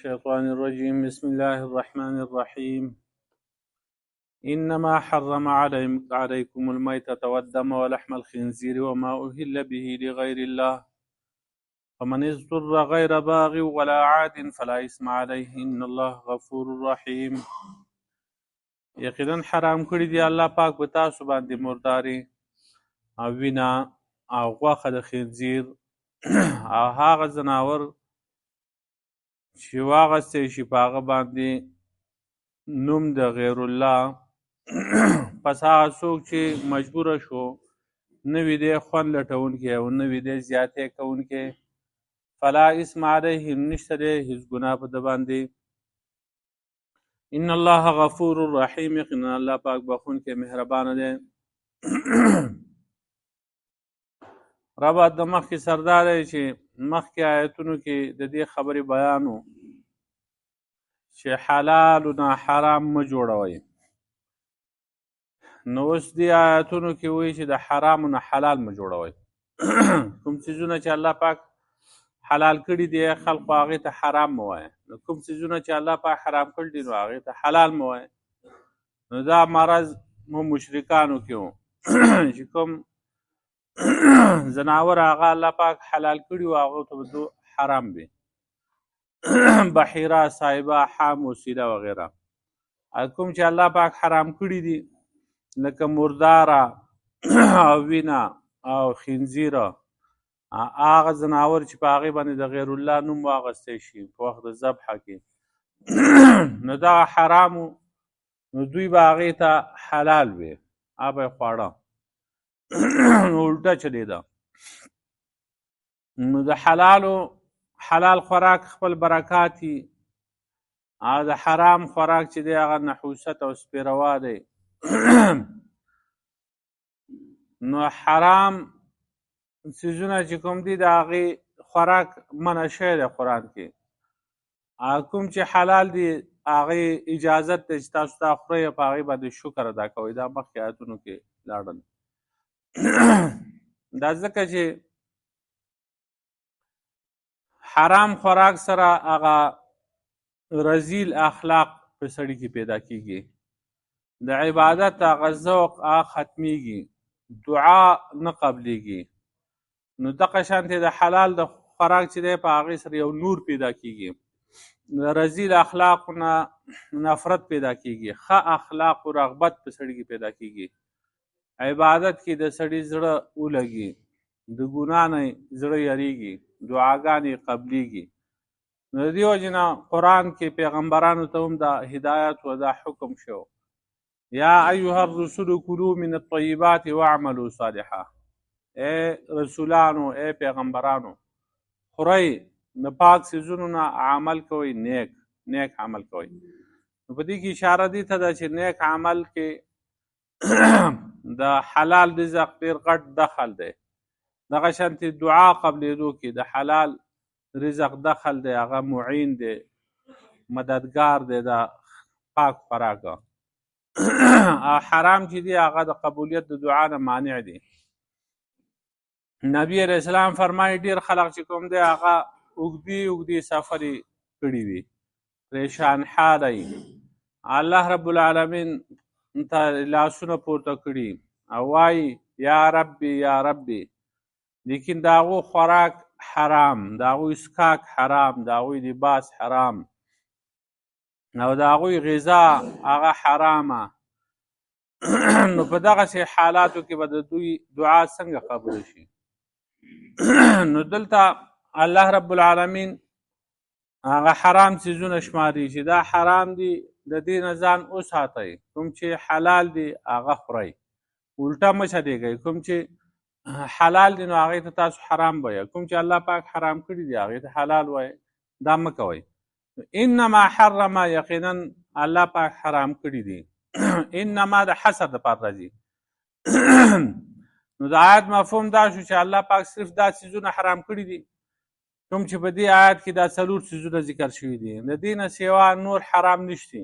الشيطان الرجيم بسم الله الرحمن الرحيم إنما حرم عليكم الميتة والدم ولحم الخنزير وما أهل به لغير الله فمن اضطر غير باغ ولا عاد فلا إثم عليه إن الله غفور رحيم. یقینا حرام کړی دی الله پاک په تاسو باندې مرداري او وینا او غوښه د خنزیر او هغه ځناور چې واغستی شي په هغه باندې نوم د غیر الله پس هغه څوک چې مجبوره شو نه وي دی خوند لټونکی او نه وي دی زیاتې کوونکی فلا اسم علیه نشته دی هېڅ ګناه په ده باندې ان الله غفور رحیم یقینا الله پاک بخونکی مهربانه دی. ربط د مخکې سردار دی چې مخکې آیتونو کې د دې خبرې بیان و چې حلال نه حرام مه جوړوئ. نو اوس دې آیتونو کې وایي چې د حرامو نه حلال مه جوړوئ. کوم څیزونه چې الله پاک حلال کړي دي خلقو هغې ته حرام مه وایه، نو کوم څیزونه چې الله پاک حرام کړي دي نو هغې ته حلال مه وایه. نو دا مرض مو مشرکانو کې و چې کوم ځناور هغه الله پاک حلال کړي و هغو ته به حرام وي، بحیره، صایبه، حام، وسیله وغیره. کوم چې الله پاک حرام کړي دي لکه مرداره او وینه او خنزیره، هغه ځناور چې په هغې باندې د غیر الله نوم واخیستی شي په وخت د ذبحه کې نو دغه حرامو نو دوی به هغې ته حلال وي، هغه به یې خواړه. نو الټه چلېده. نو د حلال خوراک خپل برکاتي او د حرام خوراک چې دی هغه نحوست او سپېروا دی. نو حرام څیزونه چې کوم دي د هغې خوراک منع شوی دی قرآن کې. کوم چې حلال دي هغې اجازت دی چې تاسو دا خورئ او په هغې باندې شکر ادا کوئ. دا مخکې آیتونو کې لاړل. دا ځکه چې حرام خوراک سره هغه رذیل اخلاق په سړي کې پیدا کېږي، د عبادت هغه ذوق هغه ختمیږي، دعا نه قبلیږي. نو دغه شانتې د حلال د خوراک چې دی په هغې سره یو نور پیدا کېږي، د رذیل اخلاقو نه نفرت پیدا کېږي، ښه اخلاق و رغبت په سړي کې پیدا کېږي، عبادت کې د سړي زړه ولګي، د ګناه نه زړه یریږي، دعاګانې قبلیږي. نو د دې وجې نه قرآن کې پیغمبرانو ته هم دا هدایت و دا حکم شو یا ایها الرسول کلوا من الطیبات واعملوا صالحا. ای رسولانو، ای پیغمبرانو، خورئ د پاک څیزونو نه عمل کوئ، نیک عمل کوئ. نو په دې کې اشاره دې ته ده چې نیک عمل کې د حلال رزق ډېر غټ دخل دی. دغه شانتې دعا قبلېدو کې د حلال رزق دخل دی، هغه معین دی، مددگار دی د پاک خوراک. حرام چې دی هغه د قبولیت د دعا نه مانع دی. نبی علیه السلام فرمایي ډېر خلق چې کوم دی هغه اوږدې سفرې کړي وي، پریشان حاله یي، الله رب العالمین ته لاسونه پورته کړي او وایي یا ربي یا ربي، لیکن د هغو خوراک حرام، د هغوی څښاک حرام، د هغوی لباس حرام او د هغوی غذا هغه حرامه. نو په دغسې حالاتو کې به د دوی دعا څنګه قبوله شي؟ نو دلته الله رب العالمین هغه حرام څیزونه شماري چې دا حرام دي، د دې نه ځان وساتئ. کوم چې حلال دي هغه خورئ، الټه مه چلېږئ. کوم چې حلال دي نو هغې ته تاسو حرام وایه، کوم چې الله پاک حرام کړي دي هغې ته حلال وایه. دا مه کوئ. انما حرم، یقینا الله پاک حرام کړي دي. انما د حصر دپاره راځي. نو د آیت مفهوم دا شو چې الله پاک صرف دا څیزونه حرام کړي دي کوم چې په دې آیت کې دا څلور څیزونه ذکر شوي دي، د دې نه سوا نور حرام نشته.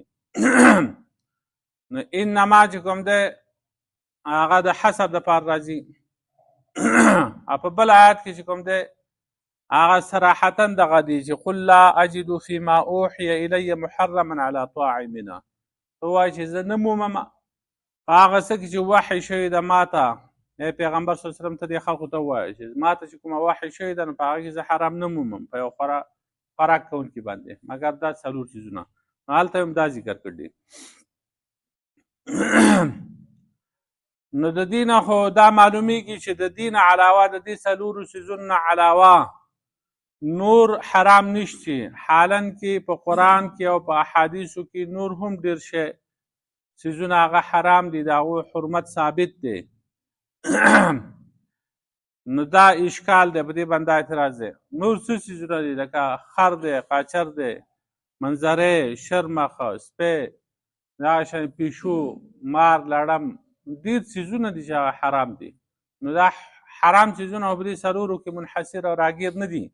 نو انما چې کوم دی هغه د حصر دپاره راځي. په بل آیت کې چې کوم دی هغه صراحتا دغه دی چې قل لا اجد فيما اوحي الي محرما على طاعمنا ته وایي چې زه نه مومم په هغه څه کې چې وحی شوي ده ماته ای پیغمبر صلی الله علیه وسلم ته دې خلکو ته ووایه چې ماته چې کومه وحی شوي ده نو په هغه کې زه حرام نه مومم په یو خوراک کوونکي باندې مګر دا څلور څیزونه هلته هم دا ذکر کړي نو د دې نه خو دا معلومیږي چې د دې نه علاوه د دې څلورو څیزونو نه علاوه نور حرام نشته حالا کې په قرآن کې او په احادیثو کې نور هم ډېر شی څیزونه هغه حرام دي د هغو حرمت ثابت دی نو دا اشکال دی په دې باندې اعتراض دی نور څه څیزونه دي لکه خر دی قاچر دی منظرې شرمخه سپی دغه شان پیشو مار لړم ډېر څیزونه دي چې هغه حرام دي نو دا حرام څیزونه په دې څلورو کې منحصر او راګیر نه دي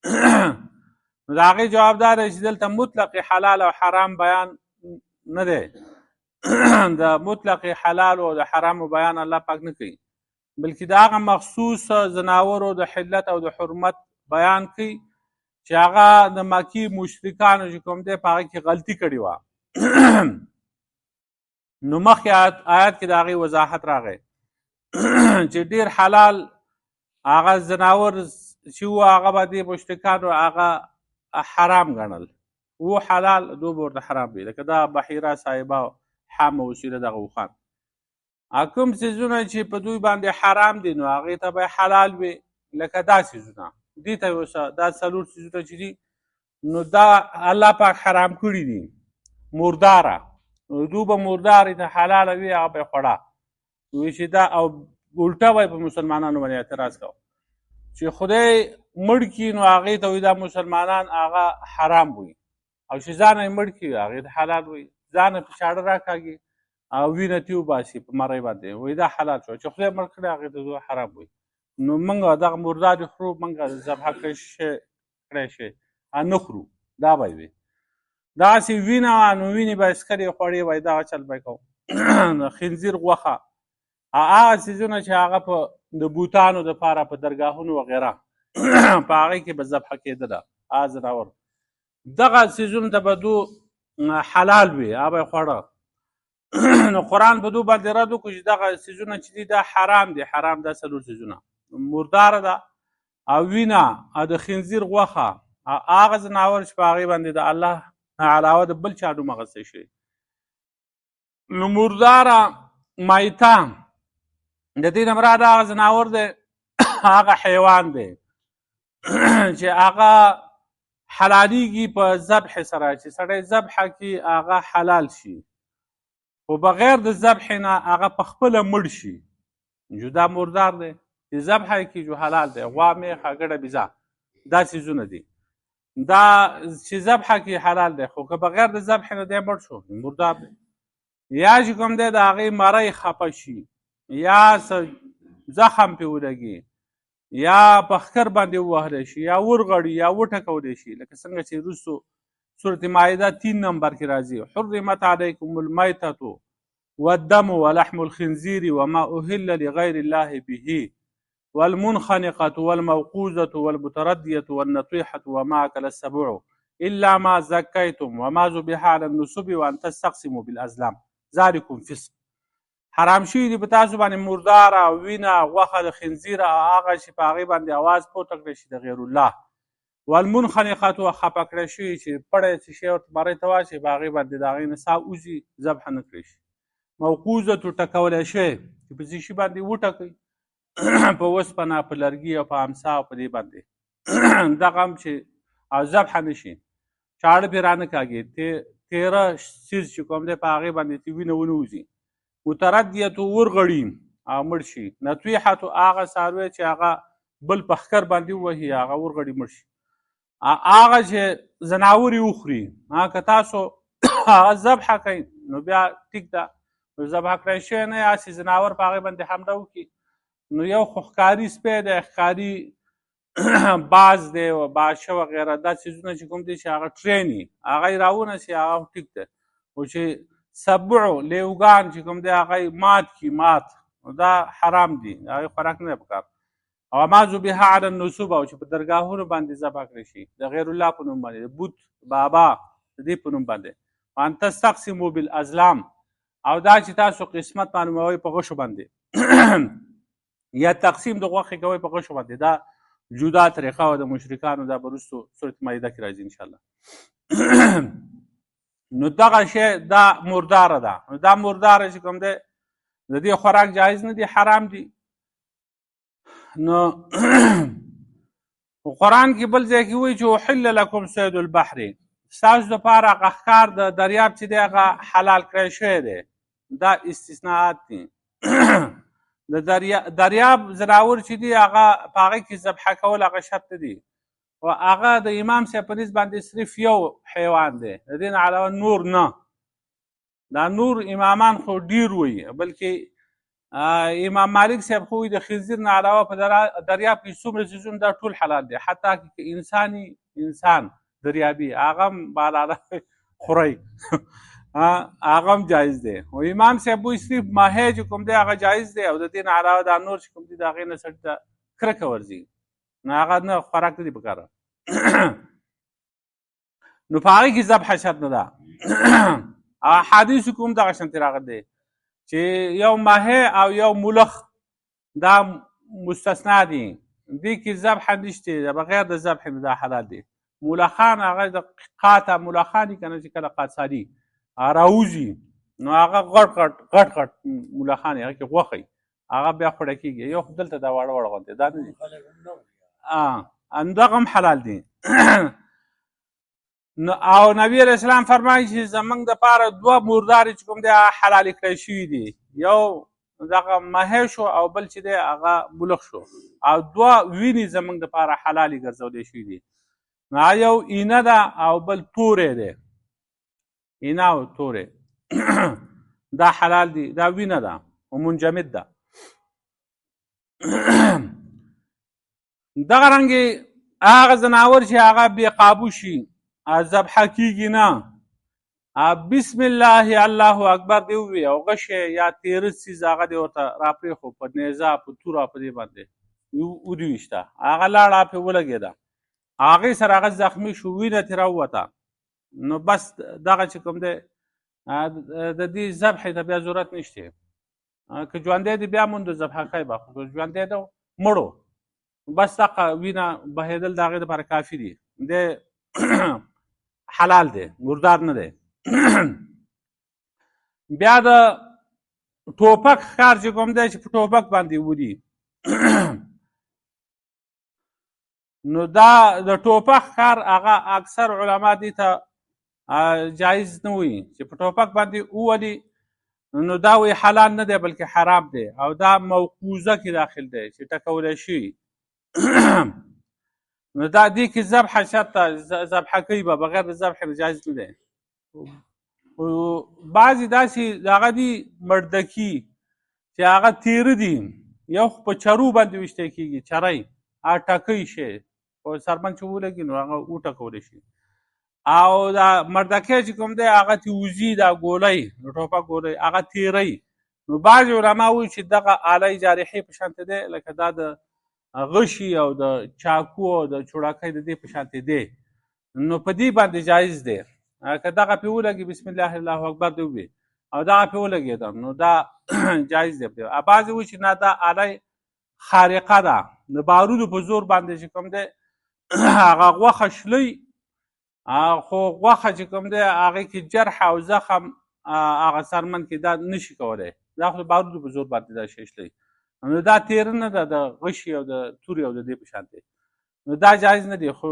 نو د هغې جواب دا دی چې دلته مطلق حلال او حرام بیان نه دی د مطلق حلال او د حرامو بیان الله پاک نه کوي بلکې د هغه مخصوص ځناورو د حلت او د حرمت بیان کوي چې هغه د مکي مشرکانو چې کوم دی په هغه کې غلطي کړې وه نو مخکې آیات کې د هغې وضاحت راغی چې ډېر حلال هغه ځناور چې وو هغه به دې مشرکانو هغه حرام ګڼل و حلال دو به ورته حرام وي لکه دا بحیره صاحبه حامه وسیله دغه وخان کوم څیزونه چې په دوی باندې حرام دي نو هغې ته به حلال وي لکه دا څیزونه دې ته اوسه دا څلور څیزونه چې دي نو دا الله پاک حرام کړي دي مرداره دو به مردارې ته حلاله وي هغه به یې خوړه وایي چې دا او الټه به په مسلمانانو باندې اعتراض کوه چې خدای مړ کړي نو هغې ته وایي دا مسلمانان هغه حرام وي او چې ځان یې مړ کړي هغې ته حلال وي ځان یې په چاړه راکاږي او وینه ترې وباسي په مرۍ باندې وایي دا حلال شو چې خدای مړ کړی هغې ته حرام وي نو موږ دغه مردار خورو موږ ذبح کړی شی نه خورو دا به وي داسې وینه وه نو وینې به یې څکلې خوړې وای دغه چل به یې کوو خنزیر غوښه هغه څیزونه چې هغه په د بوتانو دپاره په درګاهونو وغیره په هغې کې به ذبحه کېدله هغه ځناور دغه څیزونو ته به دو حلال وي هغه به یې خوړه نو قرآن په دو باندې رد وکړو چې دغه څیزونه چې دي دا حرام دي حرام دا څلور څیزونه مرداره ده او وینه او د خنزیر غوښه هغه ځناور چې په هغې باندې د الله علاوه د بل چا نوم اخیستی شي نو مرداره مایته د دې نه مراد هغه ځناور دی هغه حیوان دی چې هغه حلالیږي په ذبح سره چې سړی ذبحه کړي هغه حلال شي خو بغیر د ذبح نه هغه په خپله مړ شي جدا مردار دی چې ذبحه یې کړي جو حلال دی غوا میخه ګډه بیزه دا څیزونه دي دا چې ذبحه کې حلال دی خو که بغیر د ذبح نه دی مړ شو مردار دی یا چې کوم دی د هغې مرۍ خفه شي یا زخم پرې ولګي یا په ښکر باندې ووهلی شي یا ورغړي یا وټکولی شي لکه څنګه چې وروستو سورة مائده 3 نمبر کې راځي حرمت علیکم المیتة والدم ولحم الخنزیر وما أهل لغیر الله به والمنخنقة والموقوذة والمتردية والنطيحة وما أكل السبع إلا ما زكيتم وما ذبح على النصب وأن تستقسموا بالأزلام ذلكم فسق حرام شوي دي په تاسو باندې مرداره وینه غوښه د خنزیره هغه چې په هغې باندې اواز پورته کړی شي د غیر الله والمنخنقة خفه کړی شوي چې پړی چې شی ورته مرۍ ته واچوي په هغې باندې د هغې نه ساه وځي ذبحه نه کړی شي موقوذة ټکولی شوی چې په څه شي باندې وټکوي په اوسپنه په لرګي او په امسا او په دې باندې دغه هم چې او ذبحه نه شي چاړه پرې رانه کاږي تیره څیز چې کوم دی په هغې باندې چې وینه ونه وځي متردیتو ورغړي او مړ شي نطویحتو هغه څاروی چې هغه بل په ښکر باندې ووهي هغه ورغړي مړ شي هغه چې ځناور یې وخوري که تاسو هغه ذبحه کوئ نو بیا ټیک ده نو ذبحه کړی شوی نه یاستې ځناور په هغې باندې حمله وکړي نو یو خو ښکاري سپی دی ښکاري باز دی باشه وغیره دا څیزونه چې کوم دی چې هغه ټرین وي هغه یې راونیسي هغه ټیک دی خو چې سبعو لیوګان چې کوم دی هغه مات کی مات دا حرام دي هغه خوراک نه پکار او ما ذبح علی النصوب او چې په درګاهونو باندې ذبح کړی شي د غیر الله په نوم باندې، بت بابا د دې په نوم باندې. وان تستقسموا بالازلام او دا چې تاسو قسمت معلوموئ په غشو باندې یا تقسیم د غوښې کوئ په غشو باندې، دا جدا طریقه او د مشرکانو دا به وروستو سورة مایده کې راځي انشاءالله. نو دغه شی دا مرداره ده. نو دا مرداره چې کوم دی د دې خوراک جایز نه دی، حرام دی. نو قرآن کې بل ځای کې وایي چې احل لکم صید البحر، ستاسو دپاره هغه ښکار د دریاب چې دی هغه حلال کړی شوی دی. دا استثناءات دي. د دریاب زراور چې دی هغه په هغې کې ذبحه کول هغه شرط دی، او هغه د امام صاحب په نسبت باندې صرف یو حیوان دی، د دې نه علاوه نور نه. دا نور امامان خو ډیر وایي، بلکې امام مالک صاحب خو د خنزیر نه علاوه په دریاب کې څومره څیزونه دا ټول حلال دی، حتی که انسان دریابي هغه هم بالاله خورئ هغه هم جایز دی. او امام صاحب وایي صرف ماهی چې کوم دی هغه جایز دی، او د دې نه علاوه دا نور چې کوم دی د هغې نه سړي ته کرکه ورځي، نو هغه نه خوراک نه دي پکاره. نو په هغې کې ذبحه شرط نه ده. حدیثو کوم دغه شانتې راغلی دی چې یو ماهی او یو ملخ دا مستثنا دي، دې کې ذبحه نشته، بغیر د ذبح نه دا حلال دي. ملخان هغه د قاطع ملخان دي که نه چې کله قاصالي راوځي نو هغه غټ غټ ملخان هغه کې غوښئ هغه بیا خوړه کېږي. یو خو دلته دا واړه واړه غوندې دا نه دي، همدغه هم حلال دي. او نبی علیه السلام فرمایي چې زموږ دپاره دوه مردارې چې کوم دی حلالې کړی شوي دي، یو دغه ماهی شو او بل چې دی هغه ملخ شو، او دوه وینې زموږ دپاره حلالې ګرځولی شوي دي. نو یو اینه ده او بل توری دی، اینه او توری دا حلال دي، دا وینه ده او منجمد ده. دغه رنګې هغه ځناور چې هغه بې قابو شي ذبحه کېږي نه، بسم الله الله اکبر دې ووایي او غشی یا تیره څیز هغه دې ورته راپرېښو په نیزه په توره په دې باندې ودویشته، هغه لاړه پرې ولګېده، هغې سره هغه زخمي شو، وینه ترې راووته، نو بس دغه چې کوم دی د دې ذبحې ته بیا ضرورت نشته. که ژوندی دی بیا موندو ذبحه کوي به، خو که ژوندی دی مړو بس دغه وینه بهېدل د هغې دپاره کافي دي، دی حلال دی، مردار نه دی. بیا د ټوپک ښکار چې کوم دی چې په ټوپک باندې ودي نو دا د ټوپک ښکار هغه اکثر علما دې ته جایز نه وایي چې په ټوپک باندې وولي، نو دا وایي حلال نه دی بلکې حرام دی، او دا موقوزه کې داخل دی چې ټکولی شي. نو دا دې کې ذبحه شرط ده، ذبحه کوي به بغیر د ذبح نه جایز نه دی. بعضې داسې هغه دي مردکي چې هغه تیره دي، یو خو په چرو باندې ویشتی کېږي، چری هغه ټکی شي په سربند چې ولګي نو هغه وټکولی شي، او دا مردکی چې کوم دی هغه ترې وځي دا ګولۍ د ټوپک ګولۍ هغه تیری. نو بعضې علما وایي چې دغه آله جارحې په شانته دی لکه دا د غشي او د چاکو او د چوړاکۍ د دې په شانتې دی، نو په دې باندې جایز دی. که دغه پرې ولګي بسم الله الله اکبر دې ووایي او دغه پرې ولګېده نو دا جایز دی. بعضې وایي چې نه دا آله خارقه ده، د بارودو په زور باندې چې کوم دی هغه غوښه شلوي، خو غوښه چې کوم دی هغې کې جرح او زخم هغه سرمن کې دا نشي کولی، دا خو د بارودو په زور باندې دا شی شلوي، نو دا تیره نه ده د غشي او د تورې او د دې په شان دی، نو دا جایز نه دی. خو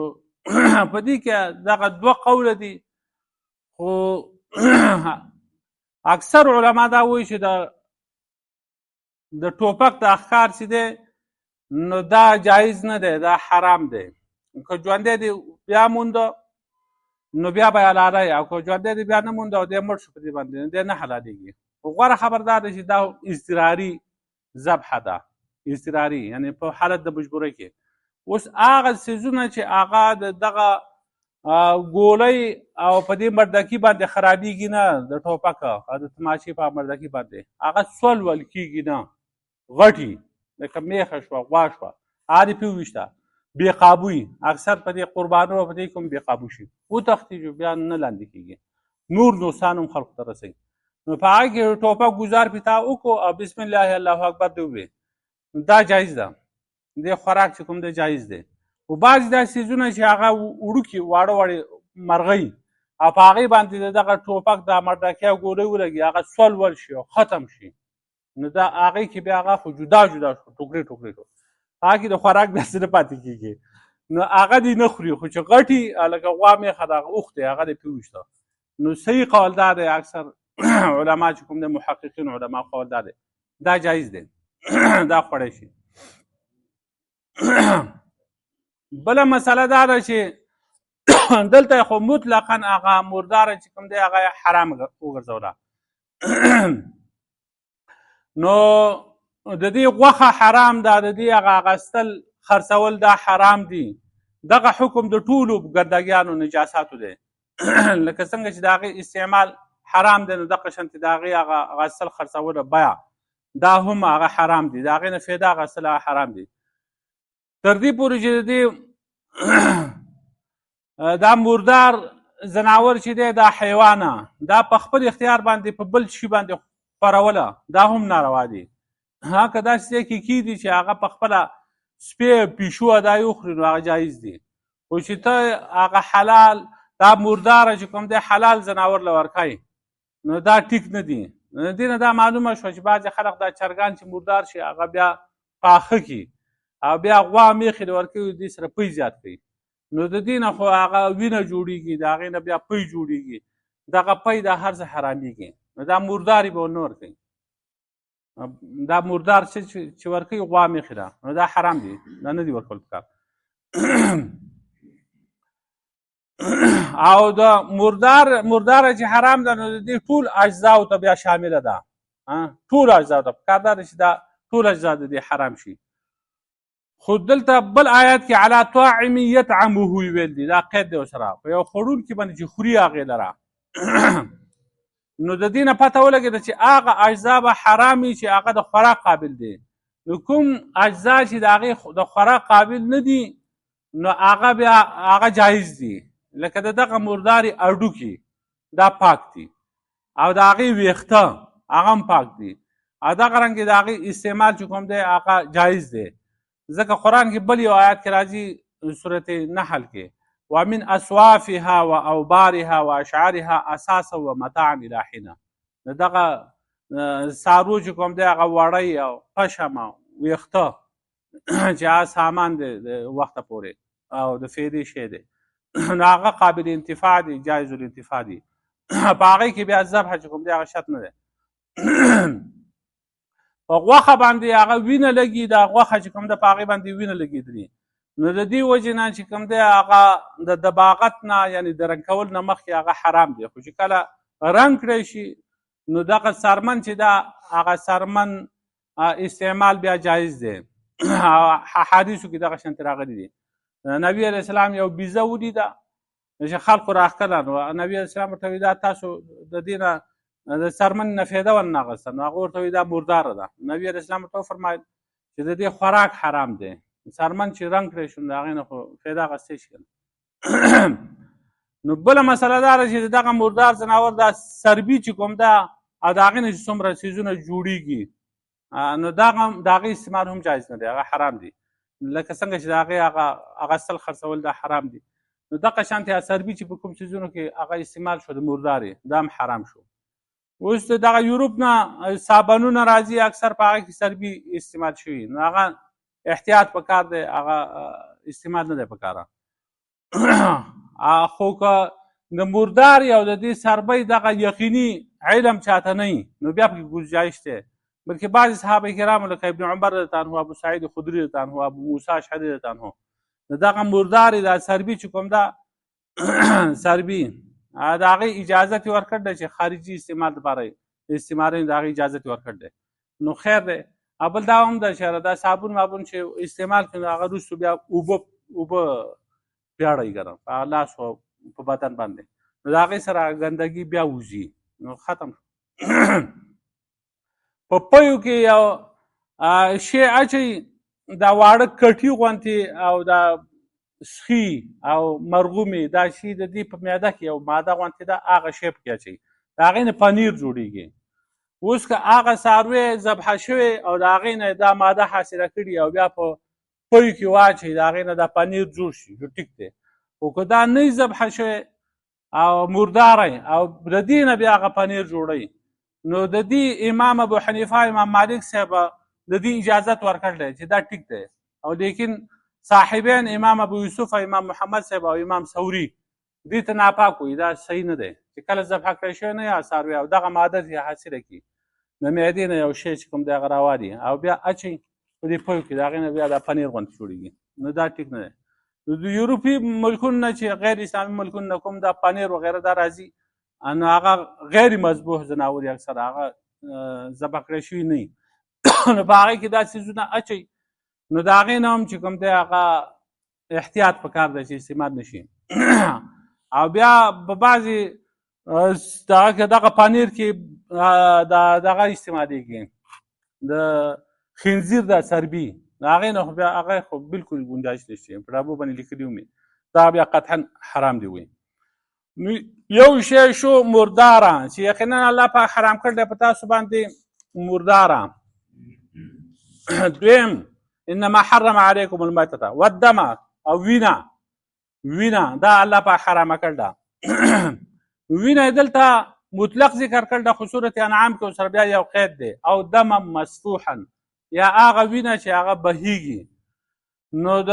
په دې کې دغه دوه قوله دي، خو اکثر علما دا وایي چې د ټوپک د ښکار چې دی نو دا جایز نه دی، دا حرام دی. که ژوندی دی بیا مونده نو بیا به یې حلالوي، او که ژوندی دی بیا نه مونده او دی مړ شو په دې باندې دی نه حلالېږي. خو غوره خبر دا ده چې دا اضطراري ذبحه ده، اضطراري یعنی په حالت د مجبورۍ کې. اوس هغه څیزونه چې هغه د دغه ګولۍ او په دې مردکي باندې خرابېږي نه، د ټوپک او د تماشې په مردکي باندې هغه سول ول کېږي نه، غټي لکه میخه شوه غوا شوه هغه دې پې وویشته بې قابو وي اکثر په دې قربانو په دې کوم بې قابو شي وتښتېږي بیا نه لاندې کېږي نور نقصان هم خلکو ته رسوي نو په هغه کې ټوپک ګزار پې تا وکړو او بسم الله الله اکبر دې وویې دا جایز ده دې خوراک چې کوم دی جایز دی خو بعضې داسې څیزونه چې هغه وړوکي واړه واړې مرغۍ او په هغې باندې دغه ټوپک د مردکۍ او ګولۍ ولګي هغه سول ول شي او ختم شي نو دا هغې کې بیا هغه خو جدا جدا شو ټوکرې ټوکرې شو هغه کې د خوراک داسې نه پاتې کېږي نو هغه دې نه خوري خو چې غټي لکه غوا میخه د هغه اوښ دی هغه دې پې وویشته نو صحیح قول دا دی اکثر علما چې کوم دی محققین علما قول دا دی دا جایز دی دا خوړی شي بله مسله دا ده چې دلته خو مطلقا هغه مرداره چې کوم دی هغه حرام وګرځوله نو د دې غوښه حرام ده د دې هغه اخیستل خرڅول دا حرام دي دغه حکم د ټولو ګردګیانو نجاساتو دی لکه څنګه چې د هغې استعمال حرام دی نو دغه شانتې د هغې هغه اخیستل خرڅول بیه دا هم هغه حرام دي د هغې نه فایده اخیستل هغه حرام دي تر دې پورې چې د دې دا مردار ځناور چې دی دا حیوانه دا په خپل اختیار باندې په بل شي باندې خوروله دا هم ناروا دي ها که داسې ځای کې کېږي چې هغه په خپله سپی پیشو ادای وخوري نو هغه جایز دي خو چې ته هغه حلال دا مرداره چې کوم دی حلال ځناور له ورکوي نو دا ټیک نه دي دې نه دا معلومه شوه چې بعضې خلک دا چرګان چې مردار شي هغه بیا پاخه کړي او بیا غوا میخې د ورکوي دې سره پی زیات کوي نو د دې نه خو هغه وینه جوړېږي د هغې نه بیا پی جوړېږي دغه پی دا هر څه حرامېږي نو دا مردارې به ونه ورکوي دا مردار چې ورکوي غوا میخې ده نو دا حرام دي دا نه دي ورکول پکار او د مرداره چې حرام ده نو د دې ټول اجزاو ته بیا شامله ده ټول اجزاو ته پکار ده چې دا ټول اجزا د دې حرام شي خو دلته بل آیات کې علی طاعم یطعمه ویل دي دا قید دی ورسره په یو خوړونکي باندې چې خوري هغې لره نو د دې نه پته ولګېده چې هغه اجزا به حرامي چې هغه د خوراک قابل دی نو کوم اجزا چې د هغې د خوراک قابل نه دي نو هغه بیا هغه جایز دي لکه د دغه مردارې اډوکي دا پاک دي او د هغې ویښته هغه هم پاک دي او دغه رنګې د هغې استعمال چې کوم دی هغه جایز دی ځکه قرآن کې بل یو آیات کې راځي صورت نحل کې ومن اصوافها و اوبارها و اشعارها اساسا و متاعا الی حین دغه سارو چې کوم دی هغه وړی او پشم او ویښته چې هغه سامان دی د وخته پورې او د فیدې شی دی نو هغه قابل انتفاع دی جایز الانتفاع دی په هغې کې بیا ذبح چې کوم دی هغه شرط نه دی په غوښه باندې هغه وینه لګي دا غوښه چې کوم ده په هغې باندې وینه لګېدلي نو د دې وجې نه چې کوم دی هغه د دباغت نه یعنې د رنګ کول نه مخکې هغه حرام دی خو چې کله رنګ کړی شي نو دغه څرمن چې ده هغه څرمن استعمال بیا جایز دی حدیثو کې دغه شانتې راغلي دي نبي علیه السلام یو بیزه ولیده چې خلکو راښکله نو نبي علیه السلام ورته وایي دا تاسو د دې نه د څرمن نه فایده ونه اخیسته نو هغه ورته وایي دا مرداره ده نبي علیه السلام ورته وفرمایل چې د دې خوراک حرام دی څرمن چې رنګ کړی شو نو د هغې نه خو فایده اخیستی شي نو بله مسله دا ده چې دغه مردار ځناور دا سربي چې کوم ده او د هغې نه چې څومره څیزونه جوړېږي نو د هغې استعمال هم جایز نه دی هغه حرام دی لکه څنګه چې د هغې هغه اخیستل خرڅول دا حرام دي نو دغه شانتې سربي چې په کوم څیزونو کې هغه استعمال شو د مردارې دا هم حرام شو اوس دغه یورپ نه صابنونه راځي اکثر په هغه کې سربي استعمال شوي نو هغه احتیاط پکار دی هغه استعمال نه دی پکاره خو که د مردارې او د دې سربۍ دغه یقیني علم چاته نه وي نو بیا پکې گنجایش دی بلکې بعضې صحابه کرامو لکه ابن عمر رضی الله عنه ابو سعید خدري رضی الله عنه ابو موسی اشعري رضی الله عنه دغه مردارې دا سربي چې کوم ده سربي د هغې اجازت یې ورکړی دی چې خارجي استعمال لپاره استعمالوي د هغې اجازت یې ورکړی دی نو خیر دی او بل دا هم ده چې دا صابون مابون چې استعمال کړي نو هغه وروستو بیا اوبه پیاړئ ګرم په لاس او په بدن باندې نو د هغې سره ګندګي بیا وځي نو ختم په پیو کې یو شی اچوي دا واړه کټي غوندې او دا سخي او مرغومي دا شي د دې په معده کې یو ماده غوندې ده هغه شی پکې اچوي د هغې نه پنیر جوړېږي. اوس که هغه څاروی ذبحه شوی او د هغې نه دا ماده حاصله کړي او بیا په پوی کې واچوي د هغې نه دا پنیر جوړ شي نو ټیک دی. خو که دا نه وي ذبحه شوی او مرداره او د دې نه بیا هغه پنیر جوړوي نو د دې امام ابو حنیفه امام مالک صاحب د دې اجازت ورکړی دی چې دا ټیک دی. او لیکن صاحبین امام ابو یوسف او امام محمد صاحب او امام ثوري دې ته ناپاک وایي دا صحیح نه دی چې کله ذبحه کړی شوی نه یا څاروی او دغه ماده یې حاصله کړي د معدې نه یو شی چې کوم دی هغه راوالي او بیا اچوي په دې پویو کې د هغې نه بیا دا پنیر غوندې جوړېږي نو دا ټیک نه دی. د یورپي ملکونو نه چې غیر اسلامي ملکونو نه کوم دا پنیر وغیره دا راځي نو هغه غیر مذبوح ځناور یې اکثره هغه ذبح کړی شوي نه وي نو په هغې کې دا څیزونه اچوي نو د هغې نه هم چې کوم دی هغه احتیاط پکار دی چې استعمال نه شي. او بیا په بعضې دغه پنیر کې دغه استعمالیږي د خنزیر د چربي د هغې نه خو بیا هغه خو بلکل ګنجایش نشته په ډابو باندې لیکلي ومې دا بیا قطعا حرام دی وایي. نو یو شی شو مرداره چې یقینا الله پاک حرام کړی دی په تاسو باندې مرداره. دویم انما حرم علیکم المیتة والدم او وینه دا الله پاک حرامه کړی ده. وینه یې دلته مطلق ذکر کړل د خو صورت انعام کې سره بیا یو قید دی او دم مسفوحا یا هغه وینه چې هغه بهیږي نو د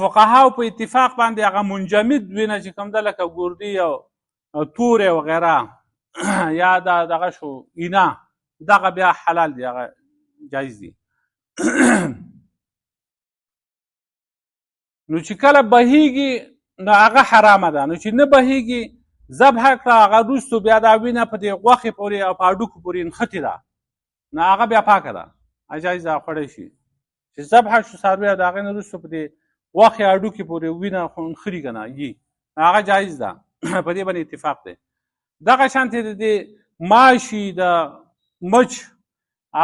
فقهاو په اتفاق باندې هغه منجمد وینه چې کوم ده لکه ګردي او تورې وغیره یا دغه شو اینه دغه بیا حلال دی هغه جایز دی. نو چې کله بهیږي نو هغه حرامه ده نو چې نه بهیږي ذبح کړه هغه وروستو بیا دا وینه په دې غوښې پورې او په هډوکو پورې نښتې ده نو هغه بیا پاکه ده جایز ده خوړی شي چې ذبح شو څاروی او د هغې نه وروستو په دې غوښې هډوکې پورې وینه نښلي که نه یي هغه جایز ده په دې باندې اتفاق دی. دغه شانتې د دې ماشي د مچ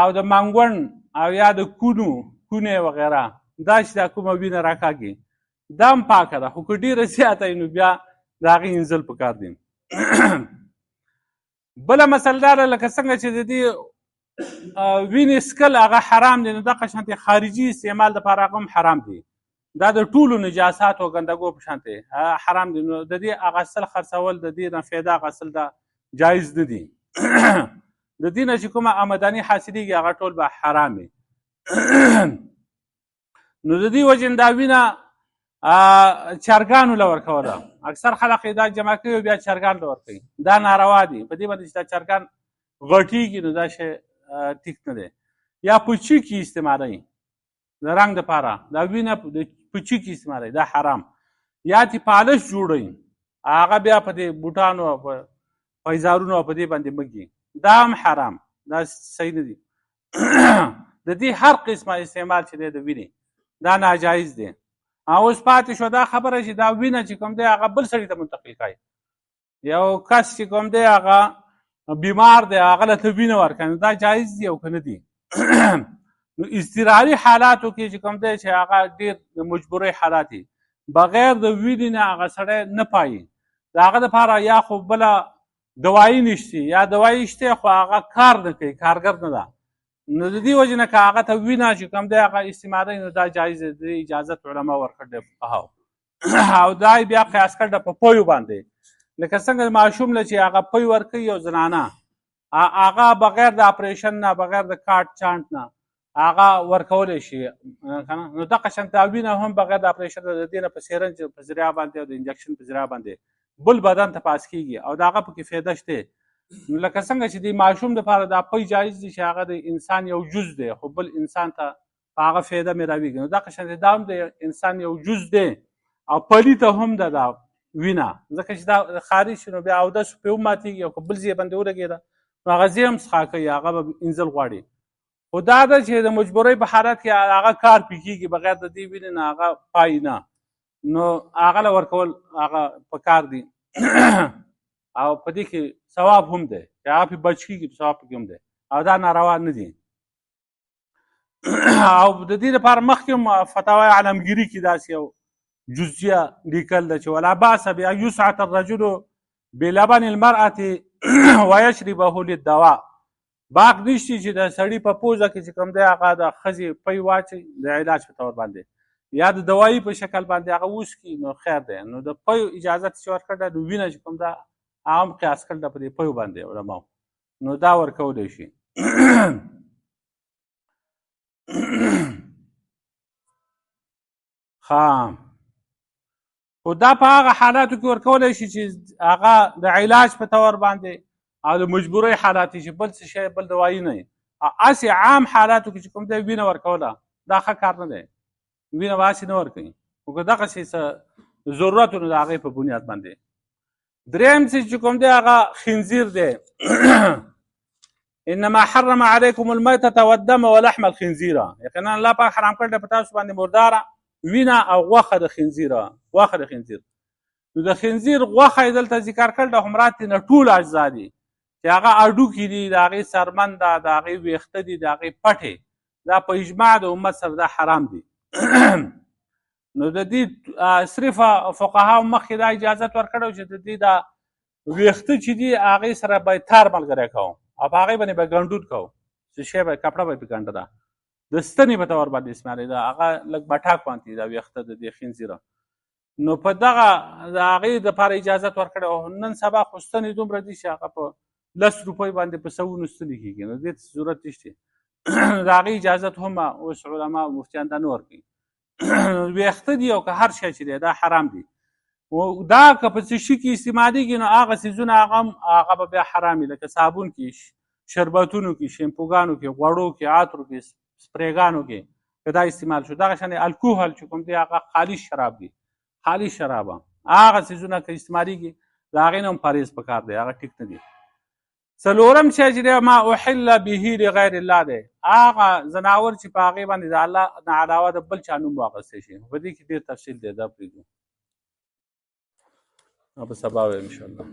او د منګون او یا د کونې وغیره دا چې دا کومه وینه راکاږي دا هم پاکه ده خو که ډېره زیاته وي نو بیا د هغې انځل پکار دي. بله مسله دا ده لکه څنګه چې د دې وینې څکل هغه حرام دی نو دغه شانتې خارجي استعمال دپاره هغه هم حرام دی. دا د ټولو نجاساتو او ګندګو په شانتې حرام دی نو د دې اغسل خرڅول د دې نه فایده اغسل دا جایز نه دي. د دې نه چې کومه آمدني حاصلېږي هغه ټول به حرام وي. نو د دې وجې دا وینه چرګانو له ورکوله اکثر خلک یې دا جمع کوي او بیا چرګان له ورکوي دا ناروا دي په دې باندې چې دا چرګان غټېږي نو دا شی ټیک نه دی. یا په چیکي استعمالوي د رنګ دپاره دا وینه په چیکي استعمالوي دا حرام. یا چې پالش جوړوي هغه بیا په دې بوټانو او په پیزارونو او په دې باندې مږي دا هم حرام دا صحیح نه دي. د دې هر قسمه استعمال چې دی د وینې دا ناجایز دی. اوس پاتې شو دا خبره چې دا وینه چې کوم دی هغه بل سړي ته منتقل کوي یو کس چې کوم دی هغه بیمار دی هغه له ته وینه ورکوي دا جایز دی او که نه دي. نو اضطراري حالاتو کې چې کوم دی چې هغه ډېر د مجبورۍ حالات دي بغیر د وینې نه هغه سړی نه پایي د هغه دپاره یا خو بله دوایي نشته یا دوایي شته خو هغه کار نه کوي کارګر نه ده نو د دې وجې نه که هغه ته وینه چې کوم دی هغه استعمالوي نو دا جایز دی. د اجازت علما ورکړی دی فقهاو او دا یې بیا قیاس کړی ده په پویو باندې لکه څنګه ماشوم له چې هغه پوی ورکوي یو زنانه هغه بغیر د اپریشن نه بغیر د کاټ چانټ نه هغه ورکولی شي نو دغه شان دا وینه هم بغیر د اپریشن د دې نه په سیرنج په ذریعه باندې او د انجکشن په ذریعه باندې بل بدن ته پاس کېږي او د هغه پکې فایده شته. لکه څنګه چې د ماشوم دپاره دا پی جایز دي چې هغه د انسان یو جز دی خو بل انسان ته په هغه فایده میراویږي نو دغه شانتې دا هم د انسان یو جز دی او پلیته هم ده دا وینه ځکه چې دا خارج شي نو بیا اودس پرې وماتېږي او که بل ځای باندې ولګېده نو هغه ځای هم څښا کوي هغه به انځل غواړي. خو دا ده چې د مجبورۍ په حالت کې هغه کار پې کېږي بغیر د دې وینې نه هغه پای نه نو هغه له ورکول هغه پکار دي او په دې کې ثواب هم دی چې هغه پې بچ کېږي ثواب پکې هم دی او دا ناروا نه دي. او د دې لپاره مخکې فتاوی علمګیري کې داسې یو جزیه لیکل ده چې ولا باس بان یسعت الرجل بلبن المرأة ويشربه للدواء باک نشته چې د سړي په پوزه کې چې کوم دی هغه د ښځې پی واچي د علاج په طور باندې یا د دوایي په شکل باندې هغه وڅښي نو خیر دی. نو د پیو اجازت چې ورکړه ده نو وینه چې کوم ده هغه هم قیاس کړل ده په دې پیو باندې علماو نو دا ورکولی شي. ښه خو دا په هغه حالاتو کې ورکولی شي چې هغه د علاج په طور باندې او د مجبورۍ حالات چې بل څه شی بل دوایي نه وي. هسې عام حالاتو کې چې کوم دی وینه ورکوله دا ښه کار نه دی. وینه به هسې نه ورکوي خو که دغسې څه ضرورت نو د هغې په بنیاد باندې. دریم څه چې کوم دی هغه خنزیر دی. انما حرم علیکم المیتة والدم ولحم الخنزیر. یقینا الله پاک حرام کړی دی په تاسو باندې مرداره وینه او غوښه د خنزیره. غوښه د خنزیر نو د خنزیر غوښه یې دلته ذکر کړل د همرات نه ټول اجزا دي چې هغه اډوکي دي د هغې سرمن ده د هغې ویښته دي د هغې پټې دا په اجماع د امت سره دا حرام دي. نو د دې صرف فقهاو مخکې دا اجازت ورکړی چې د دې دا ویښته چې دي هغې سره به تار ملګری کوو او په هغې باندې به ګنډود کوو څه شی به کپړه به یې پرې ګنډه ده د ستنې په طور باندې استعمالېده هغه لږ بټاک باندې دا ویښته د دې خنزیره. نو په دغه د هغې دپاره اجازت ورکړی او نن سبا خو ستنې دومره دي چې هغه په 10 روپۍ باندې په سوونو ستنې کېږي نو دې ته ضرورت نشته. د هغې اجازت هم اوس علما او مفتیان دا نه ورکوي. ویښته دي او که هر شی چې دی دا حرام دي. دا که په څه شي کې استعمالېږي نو هغه څیزونه هغه به بیا حرام وي لکه صابون کې شربتونو کې شیمپوګانو کې غوړو کې عطرو کې سپریګانو کې که دا استعمال شو. دغه شانې الکوهل چې کوم دی هغه خالص شراب دی خالص شراب هغه څیزونه که استعمالېږي د هغې نه هم پرهیز پکار دی هغه ټیک نه دی. څلورم شی چې دی ما احل به لغیر الله دی هغه ځناور چې په هغې باندې د الله نه علاوه د بل چا نوم واخیستی شي. په دې کې ډېر تفصیل دی دا پرېږدو په سبا وایو انشاءالله.